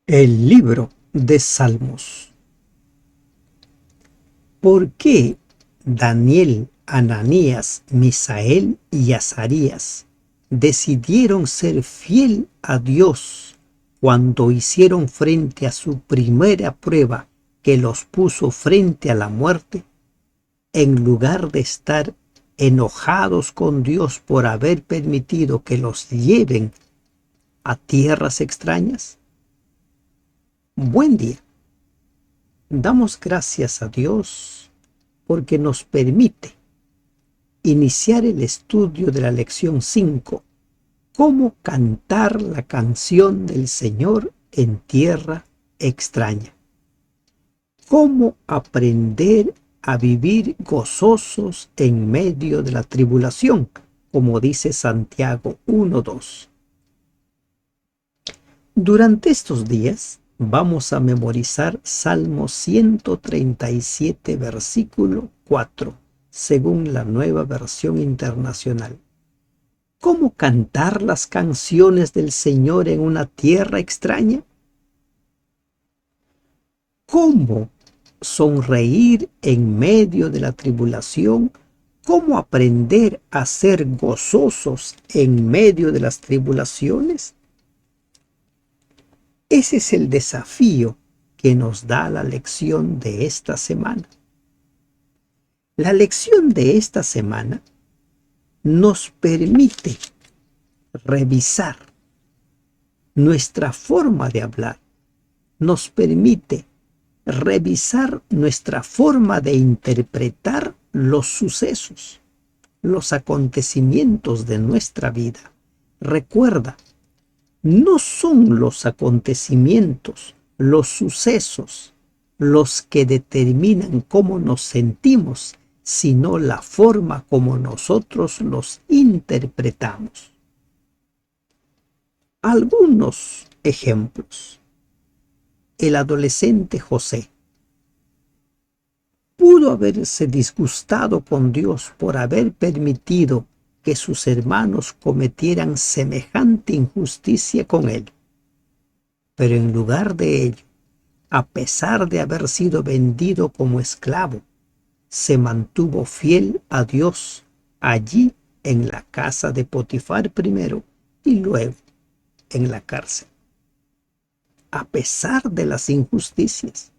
El libro de Salmos. ¿Por qué Daniel, Ananías, Misael y Azarías decidieron ser fiel a Dios cuando hicieron frente a su primera prueba que los puso frente a la muerte, en lugar de estar enojados con Dios por haber permitido que los lleven a tierras extrañas? Buen día. Damos gracias a Dios porque nos permite iniciar el estudio de la lección 5, cómo cantar la canción del Señor en tierra extraña. Cómo aprender a vivir gozosos en medio de la tribulación, como dice Santiago 1:2. Durante estos días vamos a memorizar Salmo 137, versículo 4, según la Nueva Versión Internacional. ¿Cómo cantar las canciones del Señor en una tierra extraña? ¿Cómo sonreír en medio de la tribulación? ¿Cómo aprender a ser gozosos en medio de las tribulaciones? Ese es el desafío que nos da la lección de esta semana. La lección de esta semana nos permite revisar nuestra forma de hablar, nos permite revisar nuestra forma de interpretar los sucesos, los acontecimientos de nuestra vida. Recuerda, no son los acontecimientos, los sucesos, los que determinan cómo nos sentimos, sino la forma como nosotros los interpretamos. Algunos ejemplos. El adolescente José pudo haberse disgustado con Dios por haber permitido que sus hermanos cometieran semejante injusticia con él. Pero en lugar de ello, a pesar de haber sido vendido como esclavo, se mantuvo fiel a Dios allí en la casa de Potifar primero y luego en la cárcel. A pesar de las injusticias,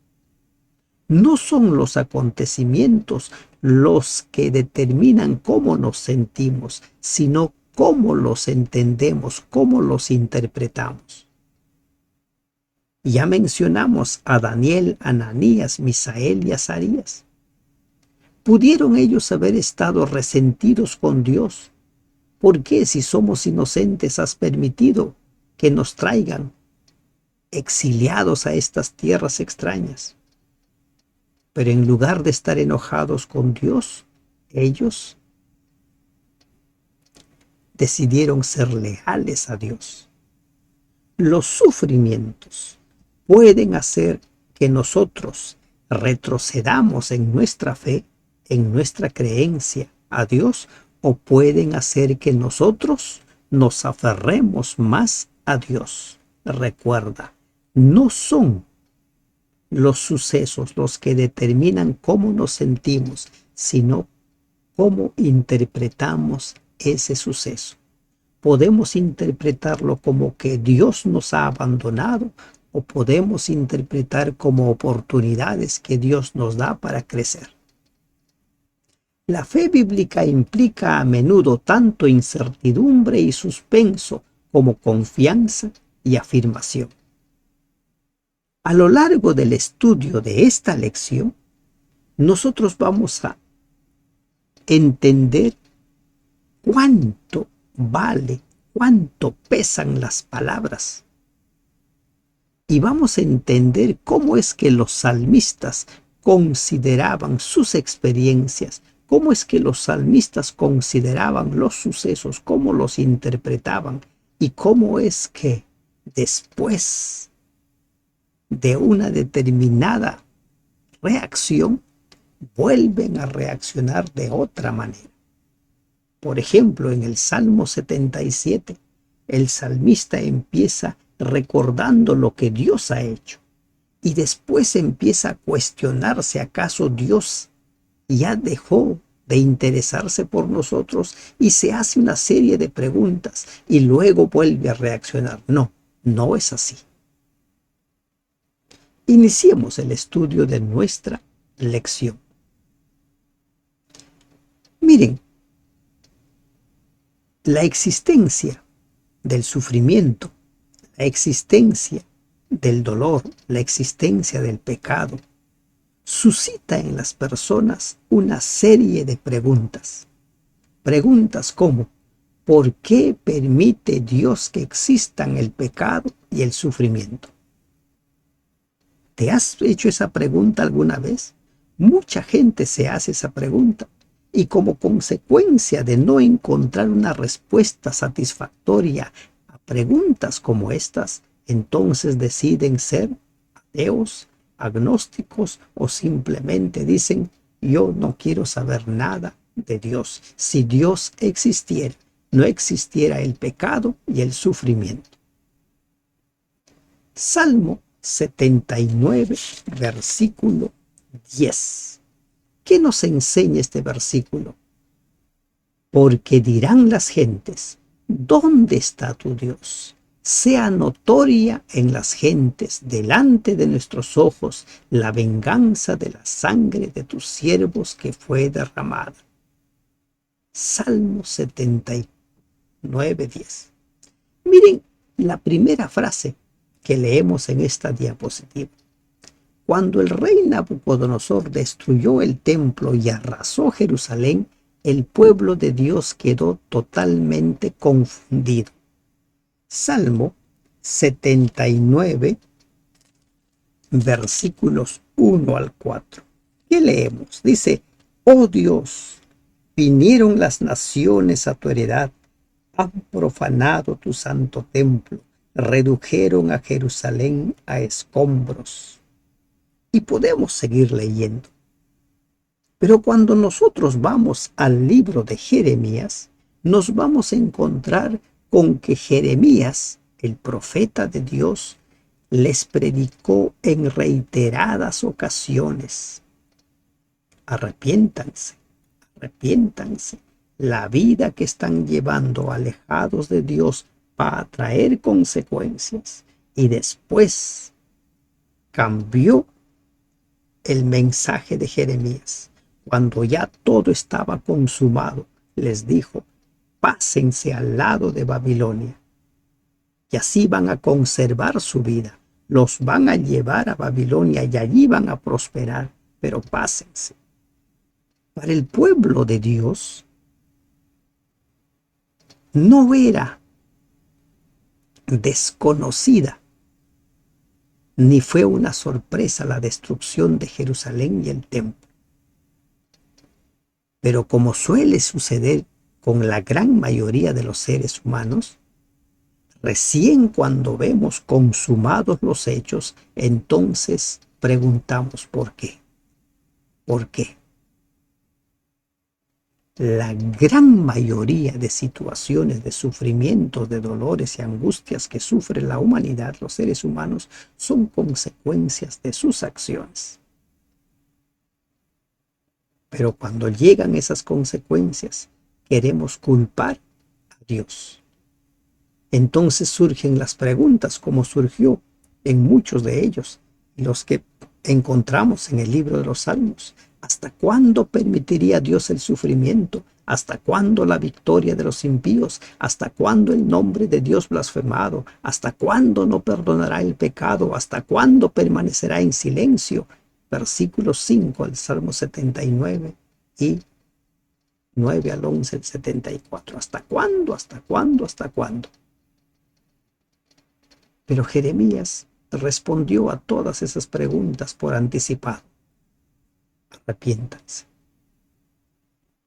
no son los acontecimientos los que determinan cómo nos sentimos, sino cómo los entendemos, cómo los interpretamos. Ya mencionamos a Daniel, Ananías, Misael y Azarías. ¿Pudieron ellos haber estado resentidos con Dios? ¿Por qué, si somos inocentes, has permitido que nos traigan exiliados a estas tierras extrañas? Pero en lugar de estar enojados con Dios, ellos decidieron ser leales a Dios. Los sufrimientos pueden hacer que nosotros retrocedamos en nuestra fe, en nuestra creencia a Dios, o pueden hacer que nosotros nos aferremos más a Dios. Recuerda, no son los sucesos los que determinan cómo nos sentimos, sino cómo interpretamos ese suceso. Podemos interpretarlo como que Dios nos ha abandonado, o podemos interpretar como oportunidades que Dios nos da para crecer. La fe bíblica implica a menudo tanto incertidumbre y suspenso como confianza y afirmación. A lo largo del estudio de esta lección, nosotros vamos a entender cuánto vale, cuánto pesan las palabras. Y vamos a entender cómo es que los salmistas consideraban sus experiencias, cómo es que los salmistas consideraban los sucesos, cómo los interpretaban y cómo es que después de una determinada reacción vuelven a reaccionar de otra manera. Por ejemplo, en el Salmo 77, el salmista empieza recordando lo que Dios ha hecho. Y después empieza a cuestionarse, ¿acaso Dios ya dejó de interesarse por nosotros? Y se hace una serie de preguntas y luego vuelve a reaccionar. No, no es así. Iniciemos el estudio de nuestra lección. Miren, la existencia del sufrimiento, la existencia del dolor, la existencia del pecado, suscita en las personas una serie de preguntas. Preguntas como, ¿por qué permite Dios que existan el pecado y el sufrimiento? ¿Te has hecho esa pregunta alguna vez? Mucha gente se hace esa pregunta y como consecuencia de no encontrar una respuesta satisfactoria a preguntas como estas, entonces deciden ser ateos, agnósticos o simplemente dicen, yo no quiero saber nada de Dios. Si Dios existiera, no existiera el pecado y el sufrimiento. Salmo 79, versículo 10. ¿Qué nos enseña este versículo? Porque dirán las gentes, ¿dónde está tu Dios? Sea notoria en las gentes, delante de nuestros ojos, la venganza de la sangre de tus siervos que fue derramada. Salmo 79, 10. Miren la primera frase que leemos en esta diapositiva. Cuando el rey Nabucodonosor destruyó el templo y arrasó Jerusalén, el pueblo de Dios quedó totalmente confundido. Salmo 79, versículos 1 al 4. ¿Qué leemos? Dice, oh Dios, vinieron las naciones a tu heredad, han profanado tu santo templo, redujeron a Jerusalén a escombros. Y podemos seguir leyendo. Pero cuando nosotros vamos al libro de Jeremías, nos vamos a encontrar con que Jeremías, el profeta de Dios, les predicó en reiteradas ocasiones. Arrepiéntanse, arrepiéntanse. La vida que están llevando alejados de Dios va a traer consecuencias. Y después cambió el mensaje de Jeremías. Cuando ya todo estaba consumado, les dijo, pásense al lado de Babilonia. Y así van a conservar su vida. Los van a llevar a Babilonia y allí van a prosperar, pero pásense. Para el pueblo de Dios, no era desconocida ni fue una sorpresa la destrucción de Jerusalén y el templo. Pero como suele suceder con la gran mayoría de los seres humanos, recién cuando vemos consumados los hechos, entonces preguntamos ¿por qué? ¿Por qué? La gran mayoría de situaciones de sufrimiento, de dolores y angustias que sufre la humanidad, los seres humanos, son consecuencias de sus acciones. Pero cuando llegan esas consecuencias, queremos culpar a Dios. Entonces surgen las preguntas, como surgió en muchos de ellos, los que encontramos en el libro de los Salmos. ¿Hasta cuándo permitiría Dios el sufrimiento? ¿Hasta cuándo la victoria de los impíos? ¿Hasta cuándo el nombre de Dios blasfemado? ¿Hasta cuándo no perdonará el pecado? ¿Hasta cuándo permanecerá en silencio? Versículo 5 al Salmo 79 y 9 al 11 el 74. ¿Hasta cuándo? ¿Hasta cuándo? ¿Hasta cuándo? Pero Jeremías respondió a todas esas preguntas por anticipado. Arrepiéntanse.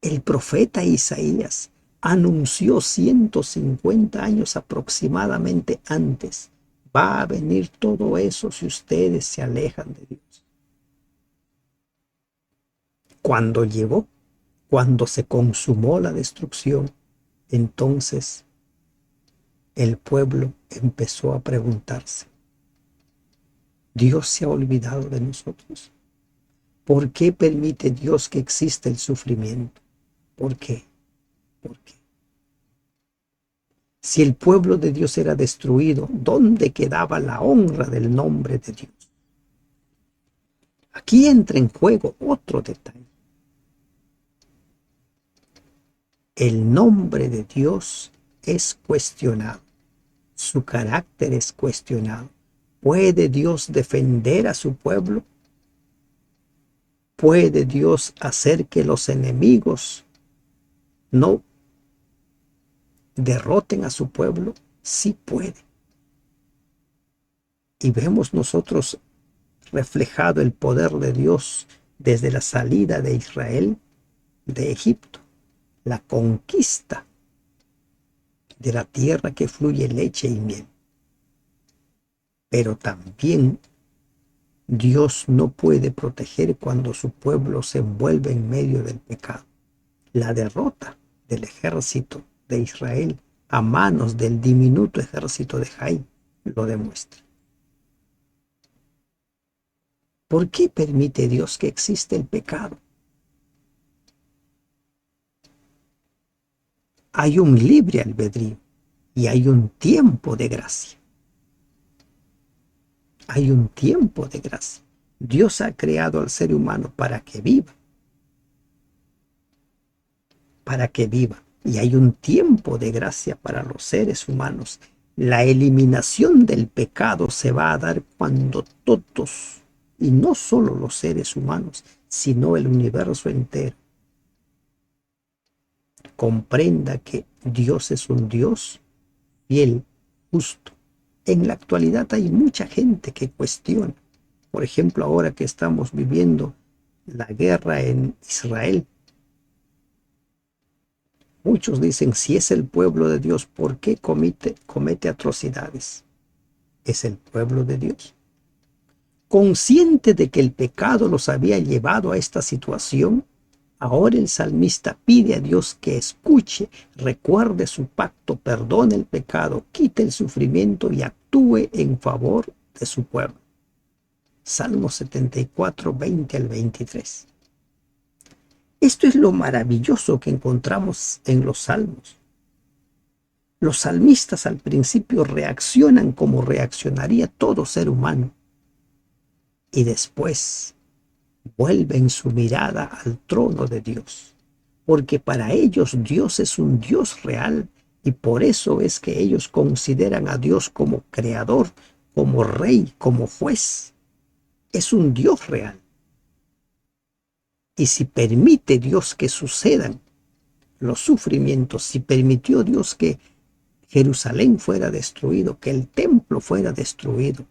El profeta Isaías anunció 150 años aproximadamente antes. Va a venir todo eso si ustedes se alejan de Dios. Cuando llegó, cuando se consumó la destrucción, entonces el pueblo empezó a preguntarse, ¿Dios se ha olvidado de nosotros? ¿Por qué permite Dios que exista el sufrimiento? ¿Por qué? ¿Por qué? Si el pueblo de Dios era destruido, ¿dónde quedaba la honra del nombre de Dios? Aquí entra en juego otro detalle. El nombre de Dios es cuestionado. Su carácter es cuestionado. ¿Puede Dios defender a su pueblo? ¿Puede Dios hacer que los enemigos no derroten a su pueblo? Sí puede. Y vemos nosotros reflejado el poder de Dios desde la salida de Israel de Egipto, la conquista de la tierra que fluye leche y miel. Pero también Dios no puede proteger cuando su pueblo se envuelve en medio del pecado. La derrota del ejército de Israel a manos del diminuto ejército de Jai lo demuestra. ¿Por qué permite Dios que exista el pecado? Hay un libre albedrío y hay un tiempo de gracia. Hay un tiempo de gracia. Dios ha creado al ser humano para que viva. Para que viva. Y hay un tiempo de gracia para los seres humanos. La eliminación del pecado se va a dar cuando todos, y no solo los seres humanos, sino el universo entero, comprenda que Dios es un Dios fiel, justo. En la actualidad hay mucha gente que cuestiona. Por ejemplo, ahora que estamos viviendo la guerra en Israel, muchos dicen, si es el pueblo de Dios, ¿por qué comete atrocidades? Es el pueblo de Dios. Consciente de que el pecado los había llevado a esta situación, ahora el salmista pide a Dios que escuche, recuerde su pacto, perdone el pecado, quite el sufrimiento y actúe en favor de su pueblo. Salmo 74, 20 al 23. Esto es lo maravilloso que encontramos en los salmos. Los salmistas al principio reaccionan como reaccionaría todo ser humano y después vuelven su mirada al trono de Dios, porque para ellos Dios es un Dios real y por eso es que ellos consideran a Dios como creador, como rey, como juez. Es un Dios real. Y si permite Dios que sucedan los sufrimientos, si permitió Dios que Jerusalén fuera destruido, que el templo fuera destruido,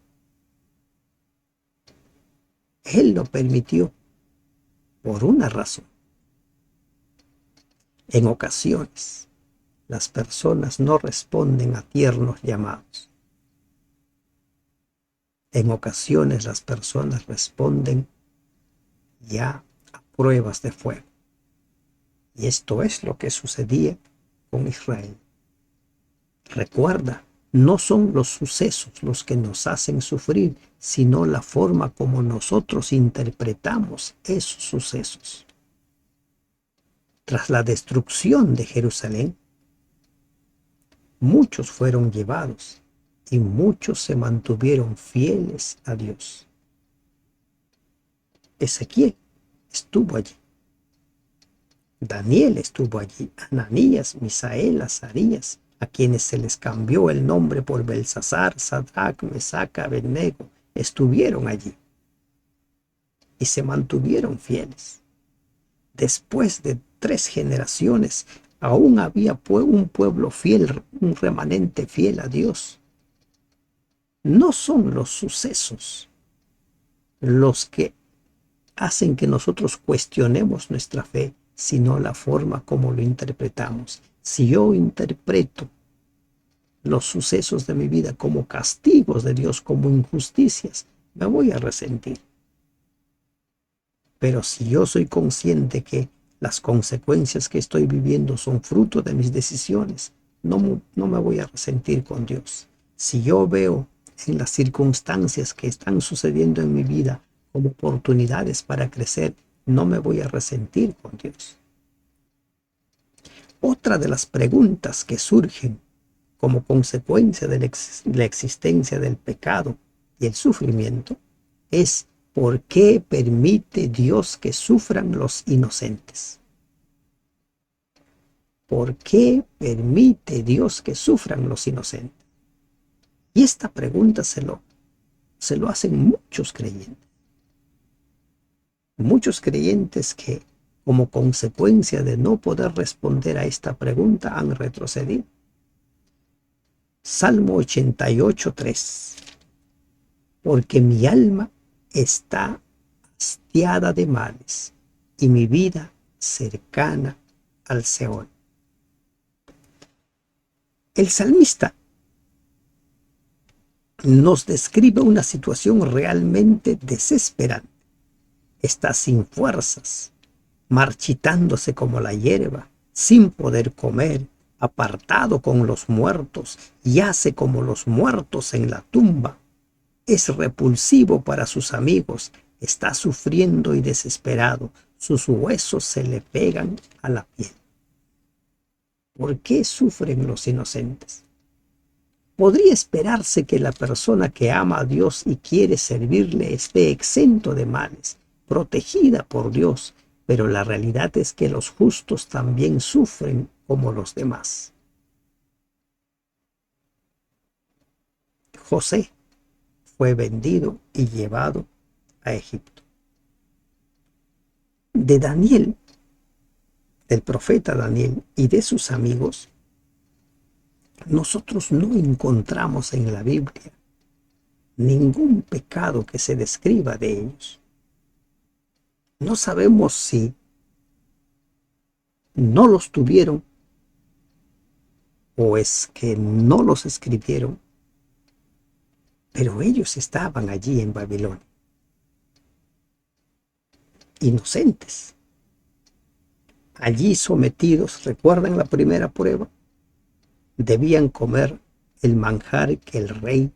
Él lo permitió por una razón. En ocasiones, las personas no responden a tiernos llamados. En ocasiones, las personas responden ya a pruebas de fuego. Y esto es lo que sucedía con Israel. Recuerda, no son los sucesos los que nos hacen sufrir, sino la forma como nosotros interpretamos esos sucesos. Tras la destrucción de Jerusalén, muchos fueron llevados y muchos se mantuvieron fieles a Dios. Ezequiel estuvo allí. Daniel estuvo allí. Ananías, Misael, Azarías, a quienes se les cambió el nombre por Belsasar, Sadrac, Mesac, Abednego, estuvieron allí y se mantuvieron fieles. Después de 3 generaciones, aún había un pueblo fiel, un remanente fiel a Dios. No son los sucesos los que hacen que nosotros cuestionemos nuestra fe, sino la forma como lo interpretamos. Si yo interpreto los sucesos de mi vida como castigos de Dios, como injusticias, me voy a resentir. Pero si yo soy consciente que las consecuencias que estoy viviendo son fruto de mis decisiones, no me voy a resentir con Dios. Si yo veo en las circunstancias que están sucediendo en mi vida como oportunidades para crecer, no me voy a resentir con Dios. Otra de las preguntas que surgen como consecuencia de la existencia del pecado y el sufrimiento es: ¿por qué permite Dios que sufran los inocentes? ¿Por qué permite Dios que sufran los inocentes? Y esta pregunta se lo hacen muchos creyentes. Muchos creyentes que, como consecuencia de no poder responder a esta pregunta, han retrocedido. Salmo 88:3. Porque mi alma está hastiada de males y mi vida cercana al Seol. El salmista nos describe una situación realmente desesperante. Está sin fuerzas, marchitándose como la hierba, sin poder comer, apartado con los muertos, yace como los muertos en la tumba. Es repulsivo para sus amigos, está sufriendo y desesperado, sus huesos se le pegan a la piel. ¿Por qué sufren los inocentes? Podría esperarse que la persona que ama a Dios y quiere servirle esté exento de males, protegida por Dios, pero la realidad es que los justos también sufren como los demás. José fue vendido y llevado a Egipto. De Daniel, del profeta Daniel y de sus amigos, nosotros no encontramos en la Biblia ningún pecado que se describa de ellos. No sabemos si no los tuvieron o es que no los escribieron, pero ellos estaban allí en Babilonia, inocentes, allí sometidos. ¿Recuerdan la primera prueba? Debían comer el manjar que el rey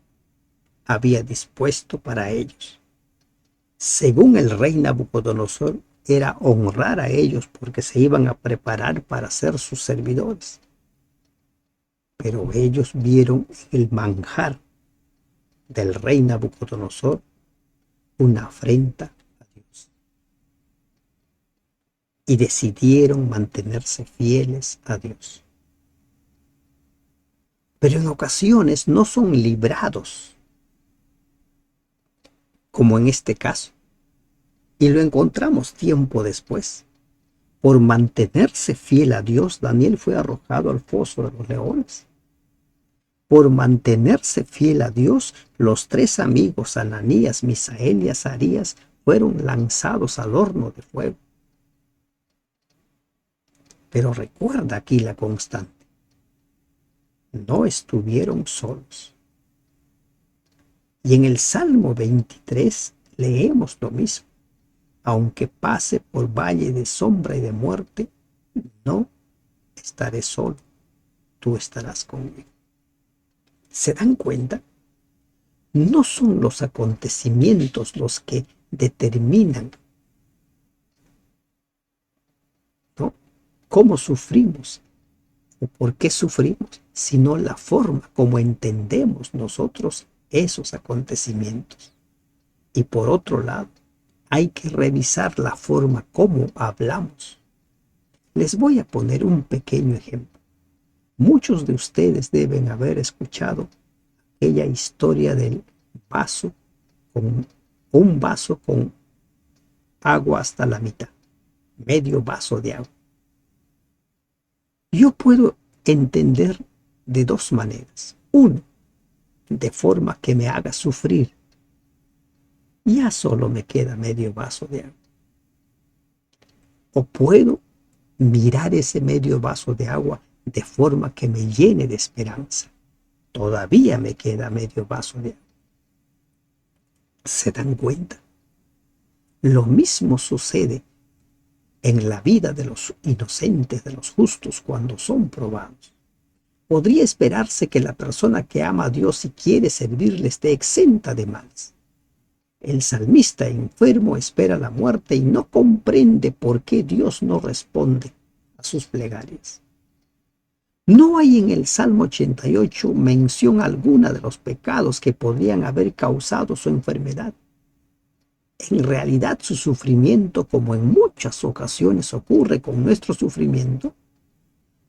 había dispuesto para ellos. Según el rey Nabucodonosor, era honrar a ellos porque se iban a preparar para ser sus servidores. Pero ellos vieron en el manjar del rey Nabucodonosor una afrenta a Dios y decidieron mantenerse fieles a Dios. Pero en ocasiones no son librados, como en este caso, y lo encontramos tiempo después. Por mantenerse fiel a Dios, Daniel fue arrojado al foso de los leones. Por mantenerse fiel a Dios, los tres amigos, Ananías, Misael y Azarías, fueron lanzados al horno de fuego. Pero recuerda aquí la constante: no estuvieron solos. Y en el Salmo 23 leemos lo mismo: aunque pase por valle de sombra y de muerte, no estaré solo, tú estarás conmigo. ¿Se dan cuenta? No son los acontecimientos los que determinan, ¿no?, cómo sufrimos o por qué sufrimos, sino la forma como entendemos nosotros esos acontecimientos. Y por otro lado, hay que revisar la forma como hablamos. Les voy a poner un pequeño ejemplo. Muchos de ustedes deben haber escuchado aquella historia del vaso con un vaso con agua hasta la mitad, medio vaso de agua. Yo puedo entender de dos maneras. Uno, de forma que me haga sufrir. Ya solo me queda medio vaso de agua. O puedo mirar ese medio vaso de agua de forma que me llene de esperanza. Todavía me queda medio vaso de agua. ¿Se dan cuenta? Lo mismo sucede en la vida de los inocentes, de los justos, cuando son probados. podría esperarse que la persona que ama a Dios y quiere servirle esté exenta de males. El salmista enfermo espera la muerte y no comprende por qué Dios no responde a sus plegarias. No hay en el Salmo 88 mención alguna de los pecados que podrían haber causado su enfermedad. En realidad, su sufrimiento, como en muchas ocasiones ocurre con nuestro sufrimiento,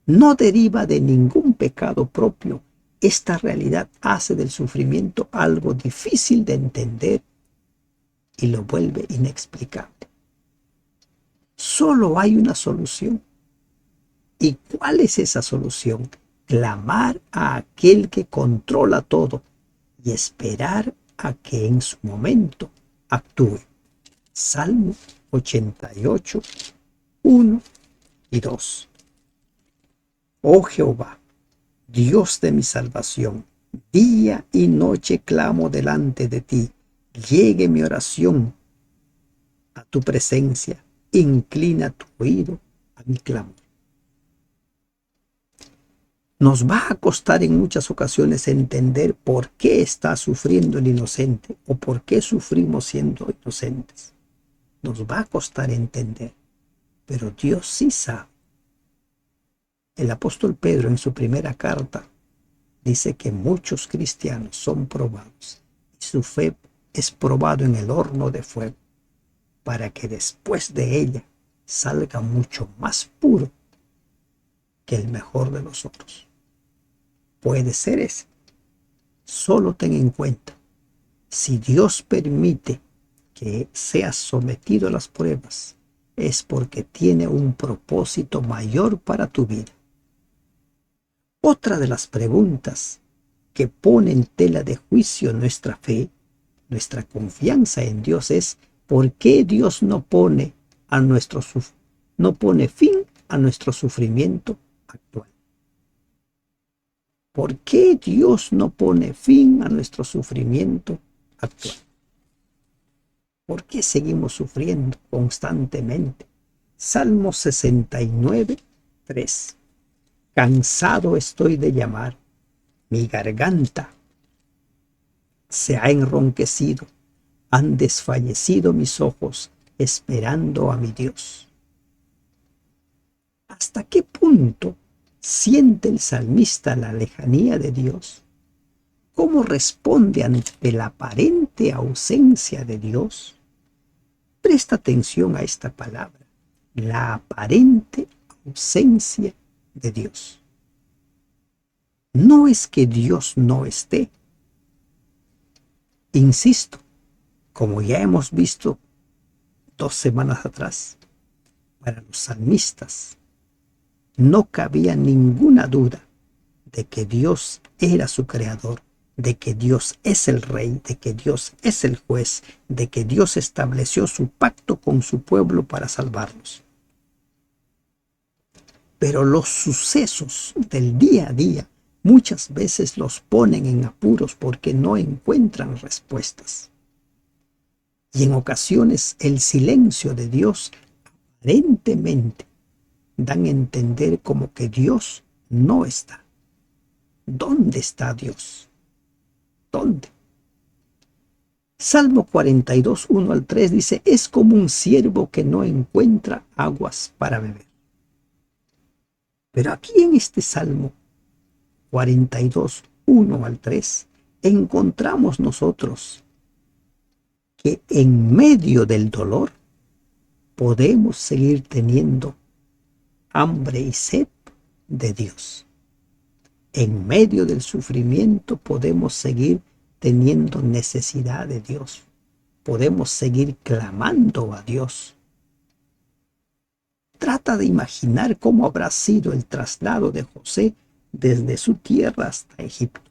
no deriva de ningún pecado propio. Esta realidad hace del sufrimiento algo difícil de entender y lo vuelve inexplicable. Solo hay una solución. ¿Y cuál es esa solución? Clamar a aquel que controla todo y esperar a que en su momento actúe. Salmo 88, 1 y 2. Oh Jehová, Dios de mi salvación, día y noche clamo delante de ti. Llegue mi oración a tu presencia. Inclina tu oído a mi clamor. Nos va a costar en muchas ocasiones entender por qué está sufriendo el inocente o por qué sufrimos siendo inocentes. Nos va a costar entender, pero Dios sí sabe. El apóstol Pedro en su primera carta dice que muchos cristianos son probados y su fe es probado en el horno de fuego para que después de ella salga mucho más puro que el mejor de los otros. Puede ser ese. Solo ten en cuenta, si Dios permite que seas sometido a las pruebas, es porque tiene un propósito mayor para tu vida. Otra de las preguntas que pone en tela de juicio nuestra fe, nuestra confianza en Dios es: ¿por qué Dios no pone fin a nuestro sufrimiento actual? ¿Por qué Dios no pone fin a nuestro sufrimiento actual? ¿Por qué seguimos sufriendo constantemente? Salmo 69, 3. Cansado estoy de llamar, mi garganta se ha enronquecido, han desfallecido mis ojos esperando a mi Dios. ¿Hasta qué punto siente el salmista la lejanía de Dios? ¿Cómo responde ante la aparente ausencia de Dios? Presta atención a esta palabra, la aparente ausencia de Dios. No es que Dios no esté. Insisto, como ya hemos visto 2 semanas atrás, para los salmistas no cabía ninguna duda de que Dios era su creador, de que Dios es el rey, de que Dios es el juez, de que Dios estableció su pacto con su pueblo para salvarlos. Pero los sucesos del día a día muchas veces los ponen en apuros porque no encuentran respuestas. Y en ocasiones el silencio de Dios aparentemente dan a entender como que Dios no está. ¿Dónde está Dios? ¿Dónde? Salmo 42, 1 al 3 dice: es como un ciervo que no encuentra aguas para beber. Pero aquí en este Salmo 42, 1 al 3, encontramos nosotros que en medio del dolor podemos seguir teniendo hambre y sed de Dios. En medio del sufrimiento podemos seguir teniendo necesidad de Dios. Podemos seguir clamando a Dios. Trata de imaginar cómo habrá sido el traslado de José desde su tierra hasta Egipto.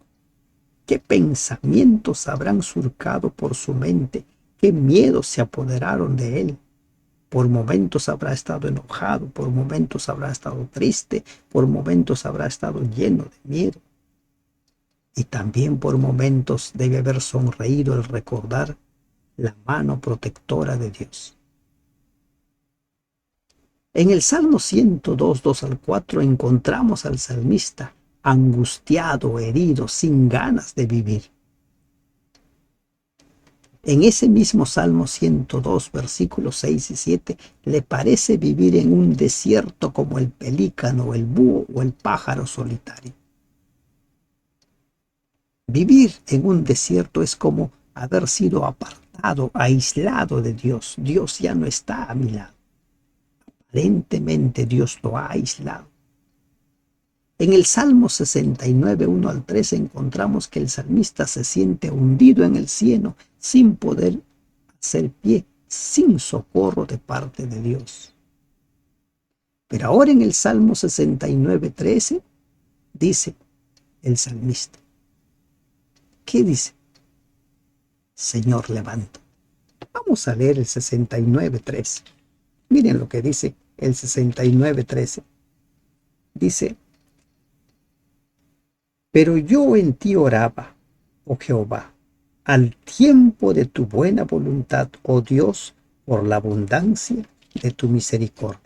¿Qué pensamientos habrán surcado por su mente? ¿Qué miedos se apoderaron de él? Por momentos habrá estado enojado, por momentos habrá estado triste, por momentos habrá estado lleno de miedo. Y también por momentos debe haber sonreído al recordar la mano protectora de Dios. En el Salmo 102, 2 al 4 encontramos al salmista angustiado, herido, sin ganas de vivir. En ese mismo Salmo 102, versículos 6 y 7, le parece vivir en un desierto como el pelícano, el búho o el pájaro solitario. Vivir en un desierto es como haber sido apartado, aislado de Dios. Dios ya no está a mi lado. Aparentemente Dios lo ha aislado. En el Salmo 69, 1 al 3, encontramos que el salmista se siente hundido en el cieno sin poder hacer pie, sin socorro de parte de Dios. Pero ahora en el Salmo 69, 13, dice el salmista, ¿qué dice? Señor, levanta. Vamos a leer el 69, 13. Miren lo que dice el 69, 13. Dice, pero yo en ti oraba, oh Jehová, al tiempo de tu buena voluntad, oh Dios, por la abundancia de tu misericordia.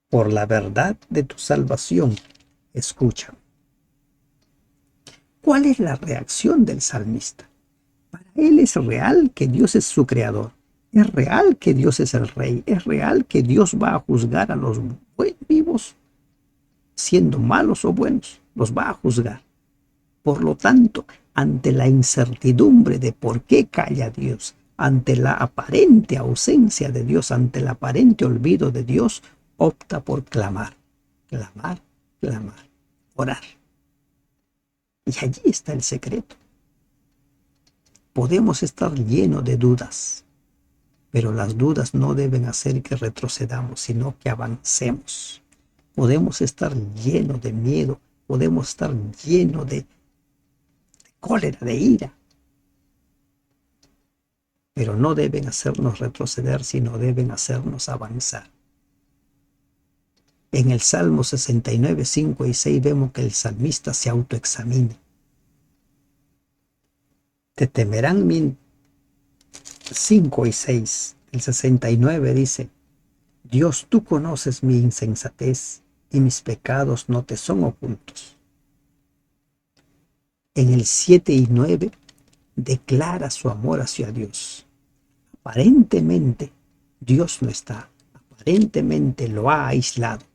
Por la verdad de tu salvación, escucha. ¿Cuál es la reacción del salmista? Para él es real que Dios es su creador. Es real que Dios es el rey. Es real que Dios va a juzgar a los vivos, siendo malos o buenos. Los va a juzgar. Por lo tanto, ante la incertidumbre de por qué calla Dios, ante la aparente ausencia de Dios, ante el aparente olvido de Dios, opta por clamar, clamar, clamar, orar. Y allí está el secreto. Podemos estar llenos de dudas, pero las dudas no deben hacer que retrocedamos, sino que avancemos. Podemos estar llenos de miedo, podemos estar llenos de cólera, de ira, pero no deben hacernos retroceder, sino deben hacernos avanzar. En el Salmo 69, 5 y 6 vemos que el salmista se autoexamina. Te temerán 5 y 6. El 69 dice, Dios, tú conoces mi insensatez y mis pecados no te son ocultos. En el 7 y 9 declara su amor hacia Dios. Aparentemente Dios no está, aparentemente lo ha aislado,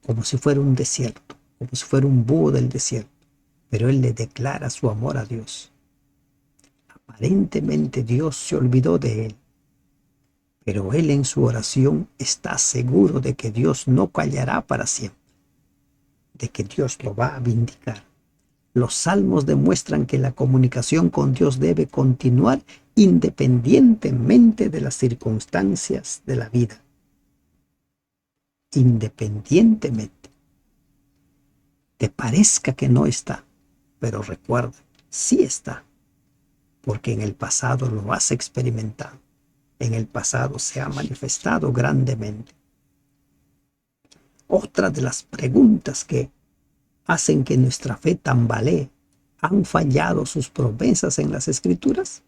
como si fuera un desierto, como si fuera un búho del desierto, pero él le declara su amor a Dios. Aparentemente Dios se olvidó de él, pero él en su oración está seguro de que Dios no callará para siempre, de que Dios lo va a vindicar. Los salmos demuestran que la comunicación con Dios debe continuar independientemente de las circunstancias de la vida. Independientemente. Te parezca que no está, pero recuerda, sí está, porque en el pasado lo has experimentado. En el pasado se ha manifestado grandemente. Otra de las preguntas que hacen que nuestra fe tambalee, ¿han fallado sus promesas en las Escrituras?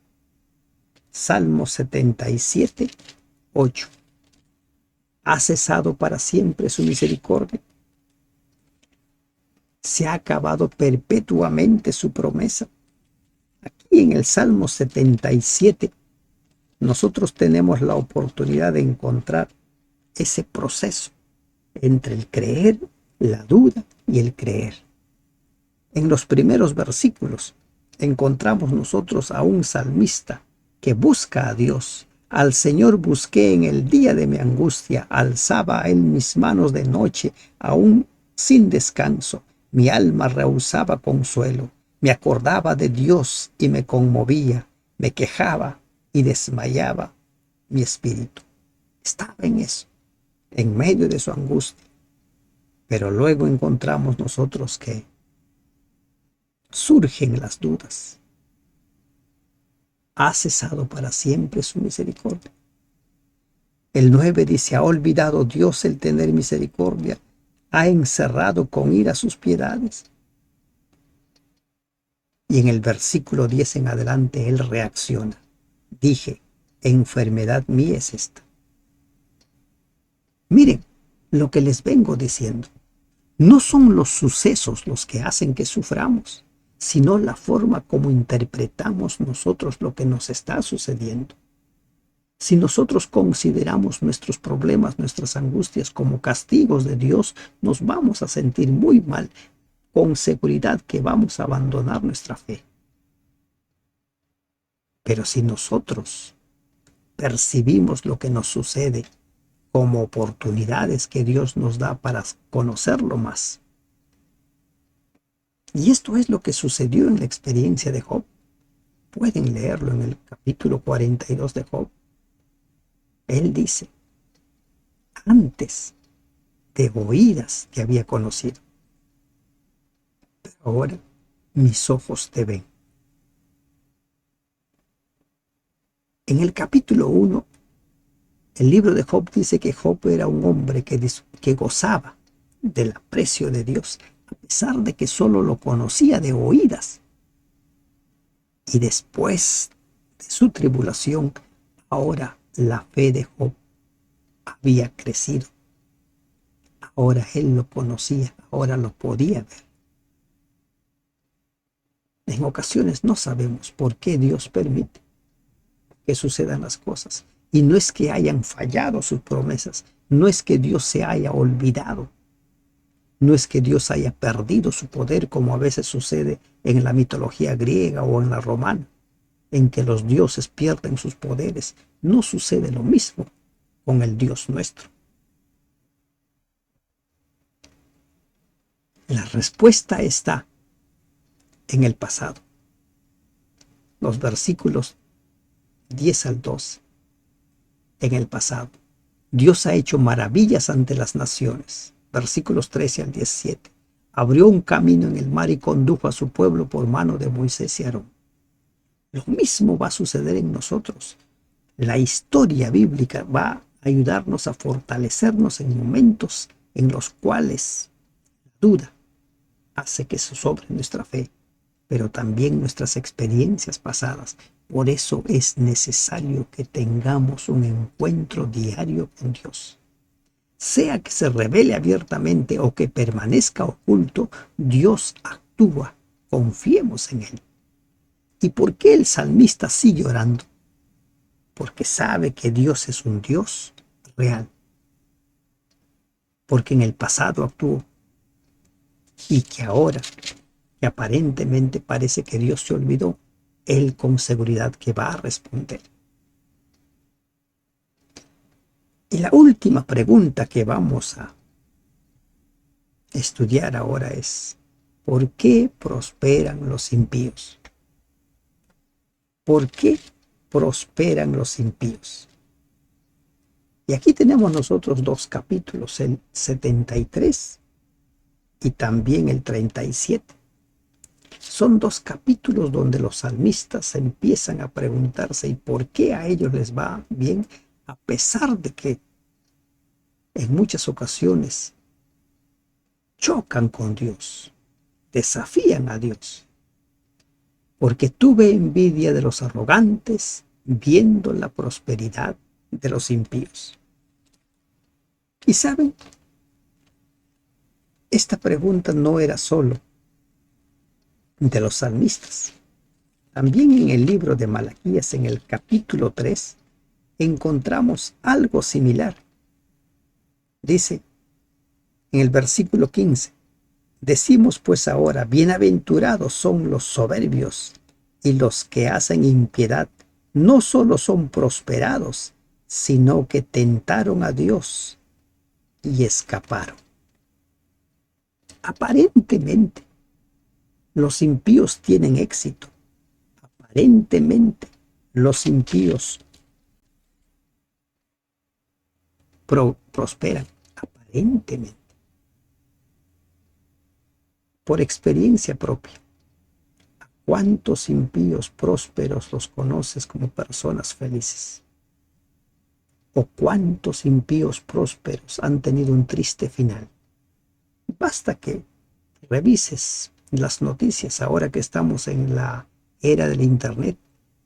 Salmo 77, 8. ¿Ha cesado para siempre su misericordia? ¿Se ha acabado perpetuamente su promesa? Aquí en el Salmo 77, nosotros tenemos la oportunidad de encontrar ese proceso entre el creer, la duda y el creer. En los primeros versículos encontramos nosotros a un salmista que busca a Dios. Al Señor busqué en el día de mi angustia, alzaba a él mis manos de noche, aún sin descanso. Mi alma rehusaba consuelo, me acordaba de Dios y me conmovía, me quejaba y desmayaba mi espíritu. Estaba en eso, en medio de su angustia. Pero luego encontramos nosotros que surgen las dudas. ¿Ha cesado para siempre su misericordia? El 9 dice, ¿ha olvidado Dios el tener misericordia? ¿Ha encerrado con ira sus piedades? Y en el versículo 10 en adelante él reacciona. Dije, enfermedad mía es esta. Miren, lo que les vengo diciendo. No son los sucesos los que hacen que suframos, sino la forma como interpretamos nosotros lo que nos está sucediendo. Si nosotros consideramos nuestros problemas, nuestras angustias como castigos de Dios, nos vamos a sentir muy mal, con seguridad que vamos a abandonar nuestra fe. Pero si nosotros percibimos lo que nos sucede como oportunidades que Dios nos da para conocerlo más. Y esto es lo que sucedió en la experiencia de Job. Pueden leerlo en el capítulo 42 de Job. Él dice, antes de oídas te había conocido, pero ahora mis ojos te ven. En el capítulo 1, el libro de Job dice que Job era un hombre que gozaba del aprecio de Dios, a pesar de que solo lo conocía de oídas. Y después de su tribulación, ahora la fe de Job había crecido. Ahora él lo conocía, ahora lo podía ver. En ocasiones no sabemos por qué Dios permite que sucedan las cosas. Y no es que hayan fallado sus promesas, no es que Dios se haya olvidado, no es que Dios haya perdido su poder como a veces sucede en la mitología griega o en la romana, en que los dioses pierden sus poderes. No sucede lo mismo con el Dios nuestro. La respuesta está en el pasado. Los versículos 10 al 12. En el pasado, Dios ha hecho maravillas ante las naciones. Versículos 13 al 17. Abrió un camino en el mar y condujo a su pueblo por mano de Moisés y Aarón. Lo mismo va a suceder en nosotros. La historia bíblica va a ayudarnos a fortalecernos en momentos en los cuales la duda hace que se sobre nuestra fe, pero también nuestras experiencias pasadas. Por eso es necesario que tengamos un encuentro diario con Dios. Sea que se revele abiertamente o que permanezca oculto, Dios actúa. Confiemos en Él. ¿Y por qué el salmista sigue orando? Porque sabe que Dios es un Dios real. Porque en el pasado actuó y que ahora, que aparentemente parece que Dios se olvidó, Él con seguridad que va a responder. Y la última pregunta que vamos a estudiar ahora es, ¿por qué prosperan los impíos? ¿Por qué prosperan los impíos? Y aquí tenemos nosotros dos capítulos, el 73 y también el 37. Son dos capítulos donde los salmistas empiezan a preguntarse ¿y por qué a ellos les va bien? A pesar de que en muchas ocasiones chocan con Dios, desafían a Dios. Porque tuve envidia de los arrogantes, viendo la prosperidad de los impíos. Y saben, esta pregunta no era solo de los salmistas. También en el libro de Malaquías, en el capítulo 3, encontramos algo similar. Dice en el versículo 15, decimos pues ahora, bienaventurados son los soberbios y los que hacen impiedad, no solo son prosperados, sino que tentaron a Dios y escaparon. Aparentemente, los impíos tienen éxito. Aparentemente, los impíos prosperan. Aparentemente. Por experiencia propia. ¿Cuántos impíos prósperos los conoces como personas felices? ¿O cuántos impíos prósperos han tenido un triste final? Basta que revises las noticias ahora que estamos en la era del Internet.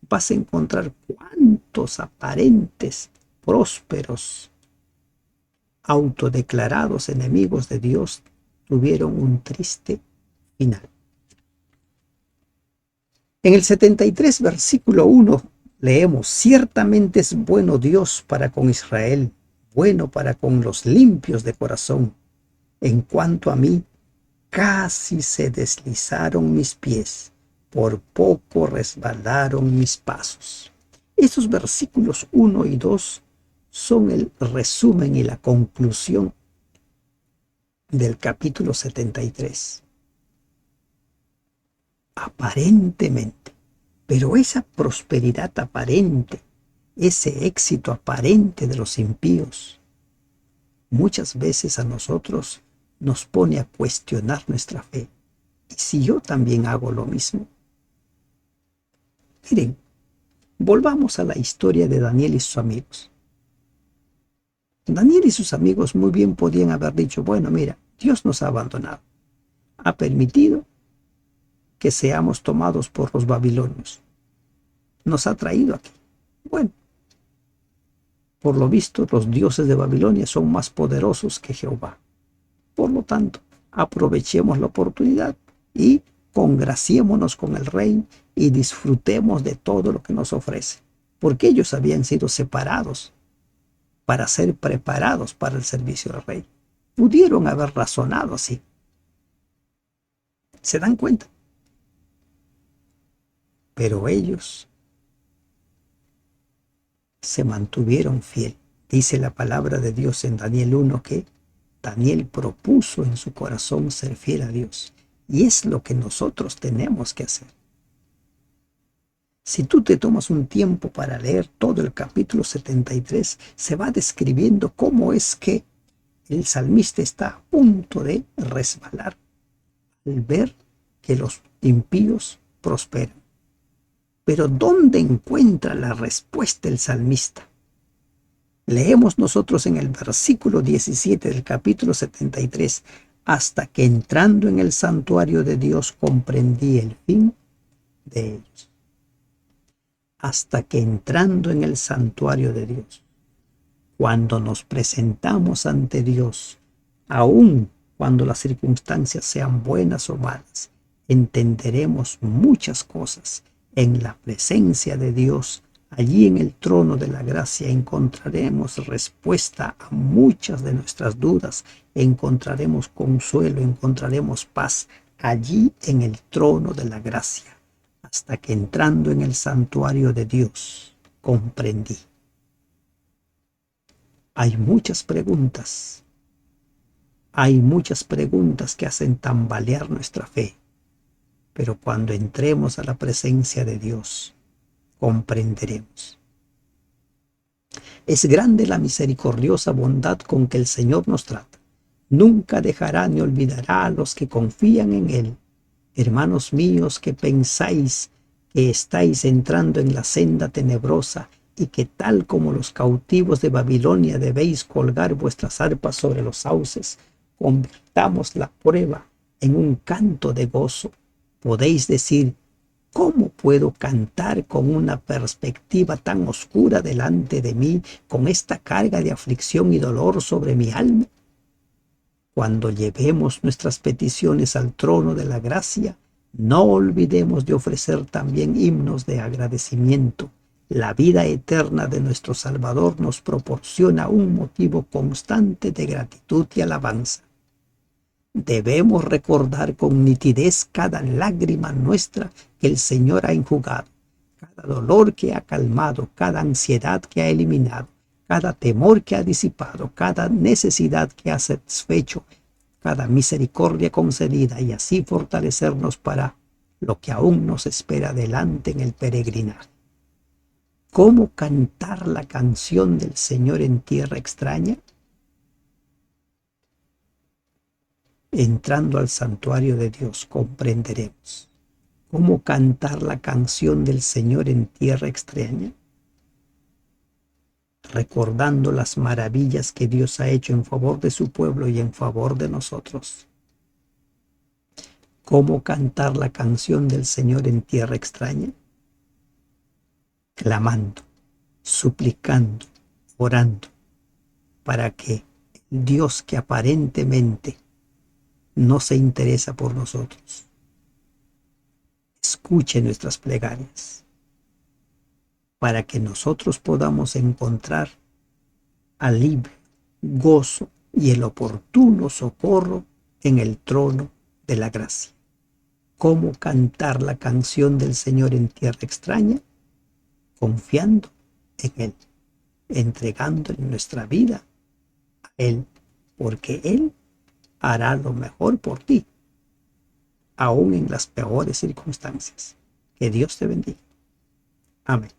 Vas a encontrar cuántos aparentes prósperos autodeclarados enemigos de Dios, tuvieron un triste final. En el 73, versículo 1, leemos: ciertamente es bueno Dios para con Israel, bueno para con los limpios de corazón. En cuanto a mí, casi se deslizaron mis pies, por poco resbalaron mis pasos. Estos versículos 1 y 2 son el resumen y la conclusión del capítulo 73. Aparentemente, pero esa prosperidad aparente, ese éxito aparente de los impíos, muchas veces a nosotros nos pone a cuestionar nuestra fe. ¿Y si yo también hago lo mismo? Miren, volvamos a la historia de Daniel y sus amigos. Daniel y sus amigos muy bien podían haber dicho: bueno, mira, Dios nos ha abandonado, ha permitido que seamos tomados por los babilonios, nos ha traído aquí. Bueno, por lo visto los dioses de Babilonia son más poderosos que Jehová. Por lo tanto, aprovechemos la oportunidad y congraciémonos con el rey y disfrutemos de todo lo que nos ofrece, porque ellos habían sido separados para ser preparados para el servicio del rey. Pudieron haber razonado así. ¿Se dan cuenta? Pero ellos se mantuvieron fiel. Dice la palabra de Dios en Daniel 1 que Daniel propuso en su corazón ser fiel a Dios. Y es lo que nosotros tenemos que hacer. Si tú te tomas un tiempo para leer todo el capítulo 73, se va describiendo cómo es que el salmista está a punto de resbalar al ver que los impíos prosperan. Pero ¿dónde encuentra la respuesta el salmista? Leemos nosotros en el versículo 17 del capítulo 73: hasta que entrando en el santuario de Dios comprendí el fin de ellos. Hasta que entrando en el santuario de Dios, cuando nos presentamos ante Dios, aun cuando las circunstancias sean buenas o malas, entenderemos muchas cosas. En la presencia de Dios, allí en el trono de la gracia, encontraremos respuesta a muchas de nuestras dudas, encontraremos consuelo, encontraremos paz, allí en el trono de la gracia. Hasta que entrando en el santuario de Dios, comprendí. Hay muchas preguntas que hacen tambalear nuestra fe, pero cuando entremos a la presencia de Dios, comprenderemos. Es grande la misericordiosa bondad con que el Señor nos trata. Nunca dejará ni olvidará a los que confían en Él. Hermanos míos, que pensáis que estáis entrando en la senda tenebrosa y que tal como los cautivos de Babilonia debéis colgar vuestras arpas sobre los sauces, convirtamos la prueba en un canto de gozo. Podéis decir: ¿cómo puedo cantar con una perspectiva tan oscura delante de mí, con esta carga de aflicción y dolor sobre mi alma? Cuando llevemos nuestras peticiones al trono de la gracia, no olvidemos de ofrecer también himnos de agradecimiento. La vida eterna de nuestro Salvador nos proporciona un motivo constante de gratitud y alabanza. Debemos recordar con nitidez cada lágrima nuestra que el Señor ha enjugado, cada dolor que ha calmado, cada ansiedad que ha eliminado, cada temor que ha disipado, cada necesidad que ha satisfecho, cada misericordia concedida, y así fortalecernos para lo que aún nos espera adelante en el peregrinaje. ¿Cómo cantar la canción del Señor en tierra extraña? Entrando al santuario de Dios, comprenderemos. ¿Cómo cantar la canción del Señor en tierra extraña? Recordando las maravillas que Dios ha hecho en favor de su pueblo y en favor de nosotros. ¿Cómo cantar la canción del Señor en tierra extraña? Clamando, suplicando, orando, para que Dios que aparentemente no se interesa por nosotros, escuche nuestras plegarias para que nosotros podamos encontrar alivio, gozo y el oportuno socorro en el trono de la gracia. ¿Cómo cantar la canción del Señor en tierra extraña? Confiando en Él, entregándole nuestra vida a Él, porque Él hará lo mejor por ti, aún en las peores circunstancias. Que Dios te bendiga. Amén.